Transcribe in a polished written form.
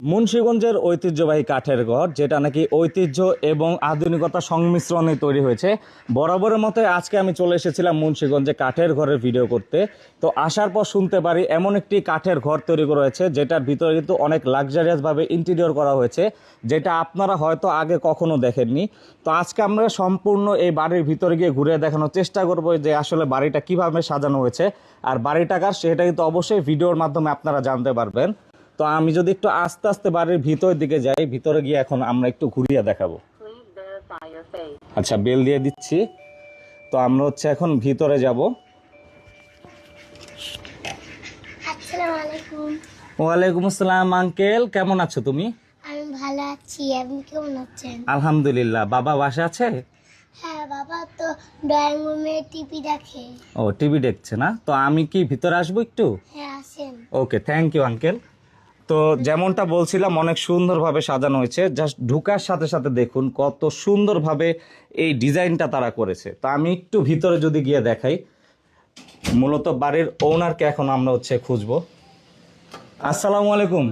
মুন্সিগঞ্জের ঐতিহ্যবাহী কাঠের ঘর, যেটা নাকি ঐতিহ্য এবং আধুনিকতা সংমিশ্রণে তৈরি হয়েছে। বরাবরের মতো আজকে আমি চলে এসেছিলাম মুন্সিগঞ্জে কাঠের ঘরের ভিডিও করতে। তো আসার পর শুনতে পারি এমন একটি কাঠের ঘর তৈরি করা হয়েছে, যেটার ভিতরে কিন্তু অনেক লাক্সারিয়াসভাবে ইন্টেরিয়র করা হয়েছে, যেটা আপনারা হয়তো আগে কখনো দেখেননি। তো আজকে আমরা সম্পূর্ণ এই বাড়ির ভিতরে গিয়ে ঘুরে দেখানোর চেষ্টা করব যে আসলে বাড়িটা কিভাবে সাজানো হয়েছে, আর বাড়িটা কার সেটা কিন্তু অবশ্যই ভিডিওর মাধ্যমে আপনারা জানতে পারবেন। তো আমি যদি একটু আস্তে আস্তে বাড়ির ভিতরের দিকে যাই, ভিতরে গিয়ে এখন আমরা একটু ঘুরিয়ে দেখাবো। আচ্ছা, বেল দিয়ে দিচ্ছি। তো আমরা হচ্ছে এখন ভিতরে যাব। আসসালামু আলাইকুম। ওয়ালাইকুম আসসালাম আঙ্কেল, কেমন আছো তুমি? আমি ভালো আছি, আপনি কেমন আছেন? আলহামদুলিল্লাহ। বাবা বাসা আছে? হ্যাঁ, বাবা তো ড্রয়িং রুমে টিভি দেখে। ও, টিভি দেখছে না? তো আমি কি ভিতরে আসবো একটু? হ্যাঁ, আসেন। ওকে, থ্যাংক ইউ আঙ্কেল। তো যেমনটা বলছিলাম, অনেক সুন্দরভাবে সাজানো হয়েছে। জাস্ট ঢুকার সাথে সাথে দেখুন কত সুন্দরভাবে এই ডিজাইনটা তারা করেছে। তো আমি একটু ভিতরে যদি গিয়ে দেখাই, মূলত বাড়ির ওনারকে এখন আমরা হচ্ছে খুঁজবো। আসসালামু আলাইকুম।